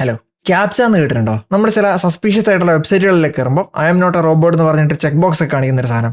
Hello, captcha എന്ന് കേട്ടിട്ടുണ്ടോ? നമ്മൾ ചില സസ്പീഷ്യസ് ആയിട്ടുള്ള വെബ്സൈറ്റുകളിലേക്ക് കയറുമ്പോൾ I am not a robot എന്ന് പറഞ്ഞിട്ട് ചെക്ക് ബോക്സ് ഒക്കെ കാണിക്കുന്ന ഒരു സാധനം.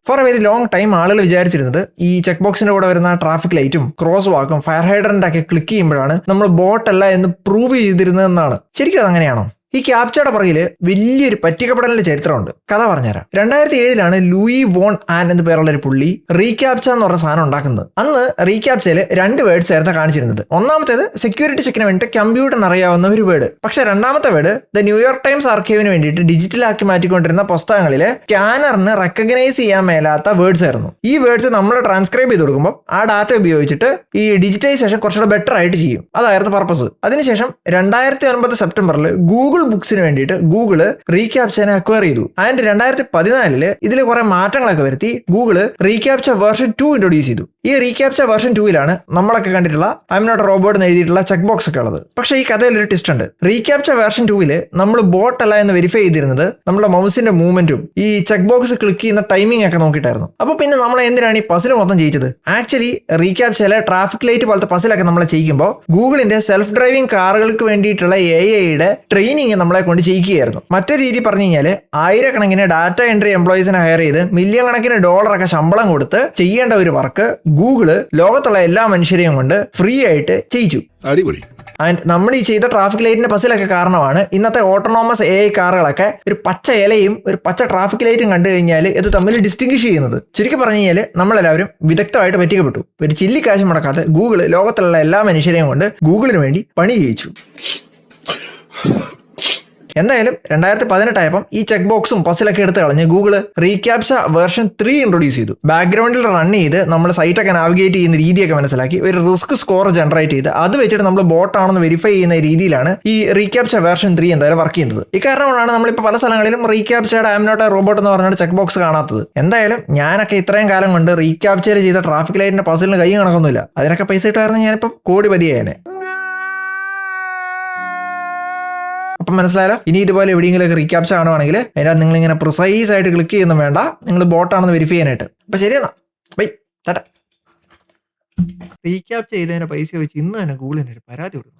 For a very long time ആളുകൾ വിചാരിച്ചിരുന്നത് ഈ ചെക്ക് ബോക്സിന്റെ കൂടെ വരുന്ന ട്രാഫിക് ലൈറ്റും ക്രോസ് വാക്കും ഫയർ ഹൈഡ്രന്റ് ഒക്കെ ക്ലിക്ക് ചെയ്യുമ്പോഴാണ് നമ്മൾ ബോട്ട് അല്ല എന്ന് പ്രൂവ് ചെയ്തിരുന്നതെന്നാണ്. ശരിക്കും അതങ്ങനെയാണോ? ഈ ക്യാപ്ചയുടെ പുറകില് വലിയൊരു പറ്റിക്കപ്പെടലിന്റെ ചരിത്രമുണ്ട്. കഥ പറഞ്ഞുതരാം. 2007 ലൂയി വോൺ ആൻ എന്ന് പേരുള്ള ഒരു പുള്ളി റീക്യാപ്ച എന്ന് പറഞ്ഞ സാധനം ഉണ്ടാക്കുന്നത്. അന്ന് റീക്യാപ്ചയിൽ 2 വേർഡ്സ് ആയിരുന്നു കാണിച്ചിരുന്നത്. ഒന്നാമത്തേത് സെക്യൂരിറ്റി ചെക്കിന് വേണ്ടിയിട്ട് കമ്പ്യൂട്ടറിന് അറിയാവുന്ന ഒരു വേർഡ്. പക്ഷെ രണ്ടാമത്തെ വേർഡ് ദ ന്യൂയോർക്ക് ടൈംസ് ആർക്കൈവിന് വേണ്ടിയിട്ട് ഡിജിറ്റലാക്കി മാറ്റിക്കൊണ്ടിരുന്ന പുസ്തകങ്ങളിലെ സ്കാനറിന് റെക്കഗ്നൈസ് ചെയ്യാൻ മേലാത്ത വേർഡ്സ് ആയിരുന്നു. ഈ വേർഡ്സ് നമ്മൾ ട്രാൻസ്ക്രൈബ് ചെയ്ത് കൊടുക്കുമ്പോൾ ആ ഡാറ്റ ഉപയോഗിച്ചിട്ട് ഈ ഡിജിറ്റൈസേഷൻ കുറച്ചുകൂടെ ബെറ്റർ ആയിട്ട് ചെയ്യും. അതായിരുന്നു പർപ്പസ്. അതിനുശേഷം 2009 സെപ്റ്റംബറിൽ ഗൂഗിൾ ബുക്സിന് വേണ്ടിയിട്ട് ഗൂഗിള് റീക്യാപ്ചനെ അക്വയർ ചെയ്തു. ആൻഡ് 2014 ഇതിൽ കുറെ മാറ്റങ്ങളൊക്കെ വരുത്തി ഗൂഗിള് റീക്യാപ്ച വേർഷൻ 2 ഇൻട്രൊഡ്യൂസ് ചെയ്തു. ഈ റീക്യാപ്ച വേർഷൻ 2 നമ്മളൊക്കെ കണ്ടിട്ടുള്ള I am not a robot എന്ന് എഴുതിയിട്ടുള്ള ചെക്ക് ബോക്സ് ഒക്കെ ഉള്ളത്. പക്ഷേ ഈ കഥയിൽ ഒരു ട്വിസ്റ്റ് ഉണ്ട്. റീക്യാപ്ച വേർഷൻ 2 നമ്മൾ ബോട്ട് അല്ല എന്ന് വെരിഫൈ ചെയ്തിരുന്നത് നമ്മുടെ മൗസിന്റെ മൂവ്മെന്റും ഈ ചെക്ക് ബോക്സ് ക്ലിക്ക് ചെയ്യുന്ന ടൈമിംഗ് ഒക്കെ നോക്കിയിട്ടായിരുന്നു. അപ്പൊ പിന്നെ നമ്മൾ എന്തിനാണ് ഈ പസിൽ മൊത്തം ചെയ്യിച്ചത്? ആക്ച്വലി റീക്യാപ്ചയിലെ ട്രാഫിക് ലൈറ്റ് പോലത്തെ പസിലൊക്കെ നമ്മളെ ചെയ്യിക്കുമ്പോൾ ഗൂഗിളിന്റെ സെൽഫ് ഡ്രൈവിംഗ് കാറുകൾക്ക് വേണ്ടിയിട്ടുള്ള AI-യുടെ ട്രെയിനിങ് നമ്മളെ കൊണ്ട് ചെയ്യിക്കുകയായിരുന്നു. മറ്റൊരു രീതി പറഞ്ഞു കഴിഞ്ഞാൽ ആയിരക്കണക്കിന് ഡാറ്റ എൻട്രി എംപ്ലോയീസിനെ ഹയർ ചെയ്ത് മില്യൺ കണക്കിന് ഡോളറൊക്കെ ശമ്പളം കൊടുത്ത് ചെയ്യേണ്ട ഒരു വർക്ക് ഗൂഗിള് ലോകത്തുള്ള എല്ലാ മനുഷ്യരെയും കൊണ്ട് ഫ്രീ ആയിട്ട് ചെയ്യിച്ചു. അടിപൊളി. ആൻഡ് നമ്മൾ ഈ ചെയ്ത ട്രാഫിക് ലൈറ്റിന്റെ പസിലൊക്കെ കാരണമാണ് ഇന്നത്തെ ഓട്ടോണോമസ് AI കാറുകളൊക്കെ ഒരു പച്ച ഇലയും ഒരു പച്ച ട്രാഫിക് ലൈറ്റും കണ്ടു കഴിഞ്ഞാൽ ഇത് തമ്മിൽ ഡിസ്റ്റിങ്വിഷ് ചെയ്യുന്നത്. ചുരുക്കി പറഞ്ഞു കഴിഞ്ഞാൽ നമ്മളെല്ലാവരും വിദഗ്ധമായിട്ട് പറ്റിക്കപ്പെട്ടു. ഒരു ചില്ലി കാശ് മുടക്കാതെ ഗൂഗിള് ലോകത്തുള്ള എല്ലാ മനുഷ്യരെയും കൊണ്ട് ഗൂഗിളിന് വേണ്ടി പണി ചെയ്യിച്ചു. എന്തായാലും 2018 ആയപ്പം ഈ ചെക്ക് ബോക്സും പസിലൊക്കെ എടുത്ത് കളഞ്ഞ് ഗൂഗിള് റീക്യാപ്ച വേർഷൻ 3 ഇൻട്രൊഡ്യൂസ് ചെയ്തു. ബാക്ക്ഗ്രൗണ്ടിൽ റൺ ചെയ്ത് നമ്മൾ സൈറ്റൊക്കെ നാവിഗേറ്റ് ചെയ്യുന്ന രീതിയൊക്കെ മനസ്സിലാക്കി ഒരു റിസ്ക് സ്കോർ ജനറേറ്റ് ചെയ്ത് അത് വെച്ചിട്ട് നമ്മൾ ബോട്ടാണെന്ന് വെരിഫൈ ചെയ്യുന്ന രീതിയിലാണ് ഈ റീക്യാപ്ച വേർഷൻ 3 എന്തായാലും വർക്ക് ചെയ്യുന്നത്. ഇക്കാരണമാണ് നമ്മളിപ്പോൾ പല സ്ഥലങ്ങളിലും റീക്യാപ്ചയുടെ I am not a robot എന്ന് പറഞ്ഞിട്ട് ചെക്ക് ബോക്സ് കാണാത്തത്. എന്തായാലും ഞാനൊക്കെ ഇത്രയും കാലം കൊണ്ട് റീക്യാപ്ചയിൽ ചെയ്ത ട്രാഫിക് ലൈറ്റിന്റെ പസിലിന് കൈ കണക്കൊന്നുമില്ല. അതിനൊക്കെ പൈസ ഇട്ടായിരുന്നു ഞാനിപ്പോൾ കോടിപതിയായേനെ. അപ്പം മനസ്സിലായാലോ? ഇനി ഇതുപോലെ എവിടെയെങ്കിലും റീക്യാപ്ച കാണുവാണെങ്കിൽ അതിനകത്ത് നിങ്ങൾ ഇങ്ങനെ പ്രിസൈസ് ആയിട്ട് ക്ലിക്ക് ചെയ്യുന്നു വേണ്ട, നിങ്ങൾ ബോട്ടാണെന്ന് വെരിഫൈ ചെയ്യാനായിട്ട്. അപ്പം ശരിയെന്നാ, ബൈ, ടാറ്റ. റീക്യാപ്ച ചെയ്തതിന്റെ പൈസ വെച്ച് ഇന്ന് തന്നെ ഗൂഗിളിന് ഒരു പരാതി കൊടുക്കണം.